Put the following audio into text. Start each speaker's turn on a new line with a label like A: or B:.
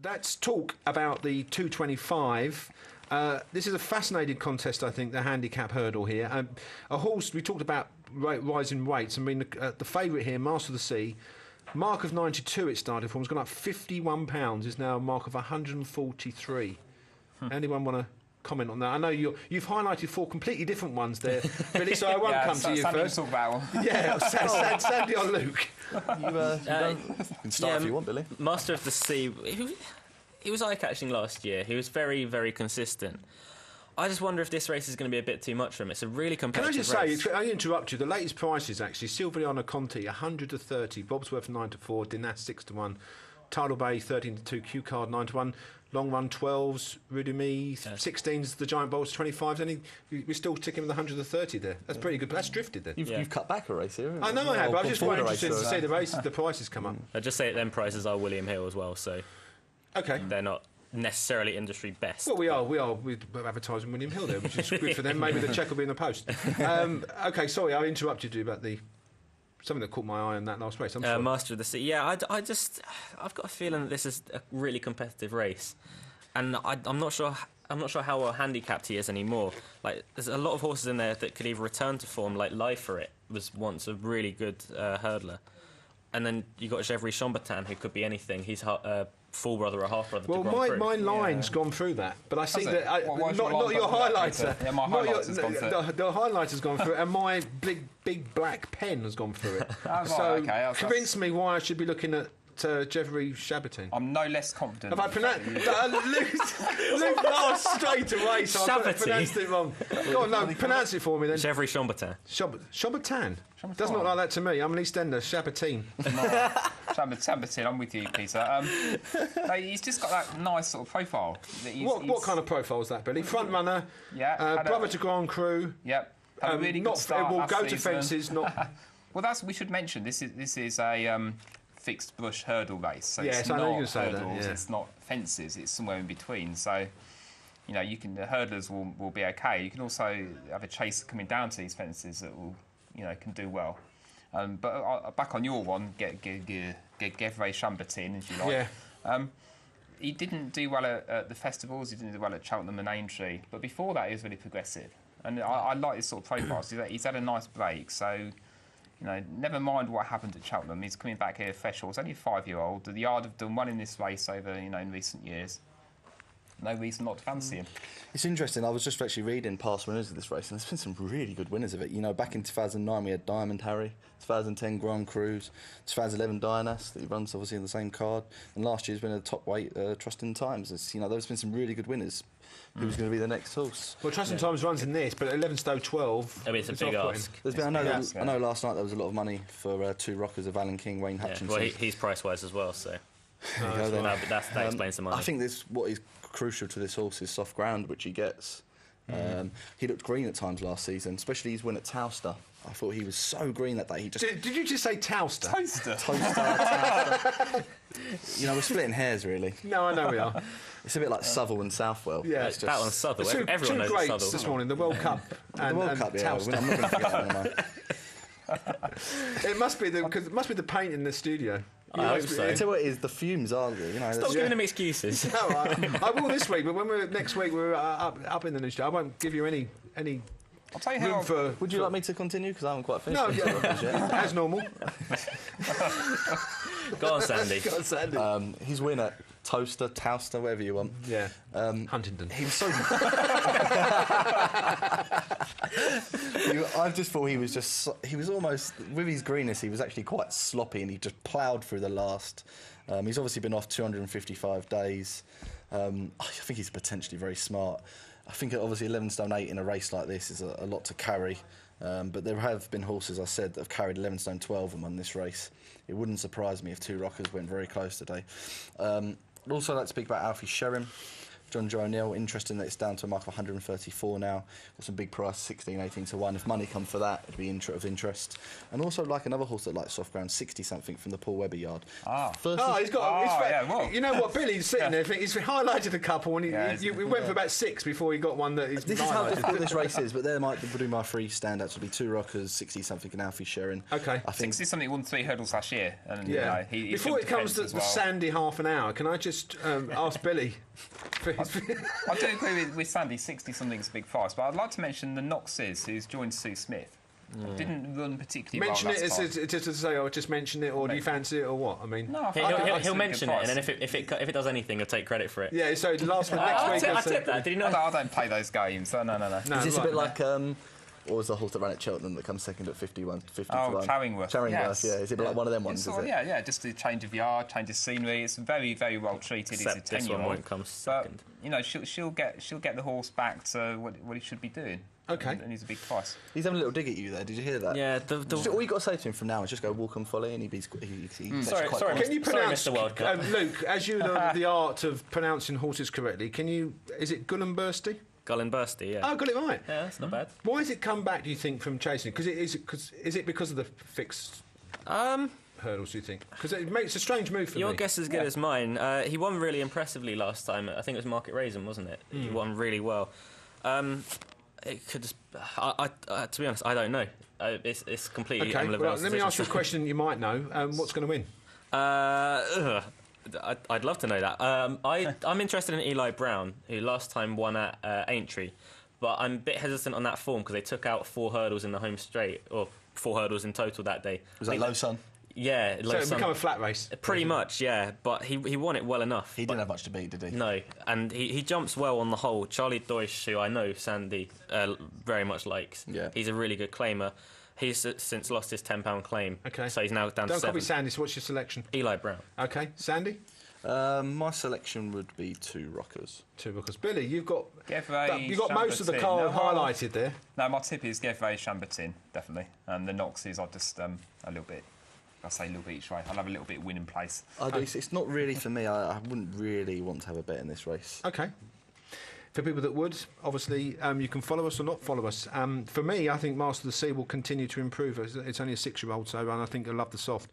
A: Let's talk about the 225. This is a fascinating contest, I think, the handicap hurdle here. A horse, we talked about rising weights. I mean, the favourite here, Master of the Sea, mark of 92 it started from, has gone up £51, is now a mark of 143. Anyone want to comment on that? I know you've highlighted 4 completely different ones there, Billy, so I won't come to you first.
B: Talk about one.
A: Yeah, Sandy or Luke.
C: You can start if you want, Billy.
D: Master of the Sea, he was eye-catching last year. He was very, very consistent. I just wonder if this race is going to be a bit too much for him. It's a really competitive race. Can I just
A: say, I interrupt you, the latest prices actually, Silviana Conti 100 to 30, Bobsworth 9 to 4, Dinas 6 to 1, Tidal Bay 13 to 2, Q Card 9 to 1, Long Run 12s, Rudemy 16s, the Giant Bolts 25s. We're still ticking with 100 to 30 there. That's pretty good. But that's drifted then.
C: You've cut back a race here.
A: I know I have, but I was just quite interested to see the prices come up.
D: I'd just say that them prices are William Hill as well, so they're not necessarily industry best.
A: Well, we are. We're advertising William Hill there, which is good for them. Maybe the cheque will be in the post. OK, sorry, I interrupted you about something that caught my eye in that last race. I'm sorry.
D: Master of the Sea. Yeah, I've got a feeling that this is a really competitive race, and I'm not sure how well handicapped he is anymore. Like, there's a lot of horses in there that could either return to form. Like Life for It was once a really good hurdler, and then you got Gevry Chambertin, who could be anything. He's full brother or half brother.
A: Well, my line's gone through that, but I see that not your highlighter.
B: Yeah, my highlighter's gone through it.
A: The highlighter's gone through it, and my big black pen has gone through it. Convince me why I should be looking at Gevry Chambertin.
B: I'm no less confident.
A: Have I pronounced Luke laughed straight away, so I pronounced it wrong. Go on, no, pronounce it for me then.
D: Gevry Chambertin.
A: Chambertin? Doesn't look like that to me. I'm an EastEnder. Chambertin.
B: Chambertin, I'm with you, Peter. He's just got that nice sort of profile.
A: What kind of profile is that, Billy? Front runner.
B: Yeah.
A: Brother to Grand Cru.
B: Yep. Had a really good start.
A: It will go
B: season.
A: to fences. Not.
B: Well, we should mention this is a fixed bush hurdle race. So it's
A: I know
B: not
A: you're going to say
B: hurdles.
A: that. Yeah.
B: It's not fences. It's somewhere in between. So, the hurdlers will be okay. You can also have a chase coming down to these fences that will, can do well. But back on your one, get Gevray Chambertin, as you like.
A: Yeah.
B: He didn't do well at the festivals. He didn't do well at Cheltenham and Aintree. But before that, he was really progressive. And I like his sort of profiles. He's had a nice break. So, never mind what happened at Cheltenham. He's coming back here fresh. He's only a 5-year-old. The Yard have done well in this race over, in recent years. No reason not to fancy him.
C: It's interesting. I was just actually reading past winners of this race, and there's been some really good winners of it. Back in 2009 we had Diamond Harry, 2010 Grand Cruise, 2011 Dianas that he runs obviously in the same card, and last year's been a top weight Trust in Times. There's been some really good winners. Who's going to be the next horse?
A: Well, Trust in Times runs in this, but 11 stone 12.
D: I mean, it's a big ask.
C: I know last night there was a lot of money for 2 rockers of Alan King, Wayne Hutchinson.
D: Well, he's price wise as well, so. That explains the money.
C: I think what is crucial to this horse is soft ground, which he gets. He looked green at times last season, especially his win at Towster. I thought he was so green that day. He just
A: did you just say Towster?
C: Towster. We're splitting hairs, really.
A: No, I know we are.
C: It's a bit like Southwell and Southwell.
A: Yeah,
D: that one's Southwell. Everyone knows
A: greats
D: Southwell
A: this morning. The World Cup and
C: the World Cup. Yeah, I'm not going to forget that one.
A: It must be the paint in the studio.
D: I hope so.
C: I tell you what it is, the fumes are.
D: Stop giving them excuses.
A: No, I will this week, but when next week we're up in the new studio, I won't give you any.
B: I'll tell you how.
C: Would you like me to continue? Because I haven't quite finished.
A: No, yeah, as normal.
D: Go on, Sandy.
C: His win at Towster, whatever you want.
A: Yeah. Huntingdon.
C: He was so. I just thought he was almost, with his greenness, he was actually quite sloppy, and he just ploughed through the last. He's obviously been off 255 days. I think he's potentially very smart. I think obviously 11 stone 8 in a race like this is a lot to carry. But there have been horses, I said, that have carried 11 stone 12 and won this race. It wouldn't surprise me if 2 rockers went very close today. I'd also like to speak about Alfie Sherrin. John Joe O'Neill, interesting that it's down to a mark of 134 now. Got some big price, 16, 18 to 1. If money come for that, it'd be of interest. And also like another horse that likes soft ground, 60 something from the Paul Webber yard.
A: He's got. You know what? Billy's sitting there. He's highlighted a couple, and we went for about 6 before he got one that he's.
C: This is how difficult this race is, but there might be my 3 standouts. Would be 2 Rockers, 60 something, and Alfie Sharon.
A: Okay,
C: I think
B: 60 something won 3 hurdles last year. And,
A: before it comes to the Sandy half an hour, can I just ask Billy?
B: I do agree with Sandy, 60 something's a big price, but I'd like to mention the Knoxes, who's joined Sue Smith. Didn't run particularly
A: mention
B: well
A: it
B: last time.
A: just to say, just mention it, or do you fancy it, or what? I mean,
B: No,
D: he'll mention it, and then if it does anything, he'll take credit for it.
A: Yeah, so the last one next week.
D: I tipped that. Did you know?
B: I don't play those games. So no.
C: Is this a bit like what was the horse that ran at Cheltenham that comes second at 51?
B: Charingworth.
C: Charingworth, yeah. Is it like one of them ones? Is it?
B: Yeah, just a change of yard, change of scenery. It's very, very well treated.
D: Except
B: He's a 10-year-old.
D: this one won't come second.
B: But, she'll get the horse back to what he should be doing.
A: Okay.
B: And he's a big price.
C: He's having a little dig at you there. Did you hear that?
D: Yeah.
C: All you got to say to him from now is just go walk and folly, and
D: Sorry,
A: can you pronounce
D: Mr. World Cup?
A: Luke, as you know the art of pronouncing horses correctly, is it Gullenbursty?
D: Gullenbursty, yeah.
A: Oh, got it right.
D: Yeah, that's not bad.
A: Why has it come back, do you think, from chasing? Is it because of the fixed hurdles, do you think? Because it's a strange move for
D: Your
A: me.
D: guess is as good as mine. He won really impressively last time. I think it was Market Raisin, wasn't it? He won really well. It could just... to be honest, I don't know. It's completely
A: okay. Well, let me ask you a question you might know. What's going to win?
D: I'd love to know that. I'm interested in Eli Brown, who last time won at Aintree, but I'm a bit hesitant on that form because they took out 4 hurdles in the home straight, or 4 hurdles in total that day.
C: Was that low sun?
D: Yeah,
A: so it became a flat race.
D: Pretty much, yeah. But he won it well enough.
C: He didn't have much to beat, did he?
D: No, and he jumps well on the whole. Charlie Deutsch, who I know Sandy very much likes.
C: Yeah.
D: He's a really good claimer. He's since lost his £10 claim.
A: Okay.
D: So he's now down to 7.
A: Don't copy Sandy, so what's your selection?
D: Eli Brown.
A: Okay. Sandy?
C: My selection would be 2 Rockers.
A: 2 Rockers. Billy, you've got most of the
B: Chambertin.
A: card highlighted there.
B: No, my tip is Gevray Chambertin, definitely. And the Knoxes are just a little bit... I say a little bit each way. I'll have a little bit winning place.
C: It's not really for me. I wouldn't really want to have a bet in this race.
A: Okay. For people that would, obviously, you can follow us or not follow us. For me, I think Master of the Sea will continue to improve. It's only a 6-year-old, and I think I love the soft.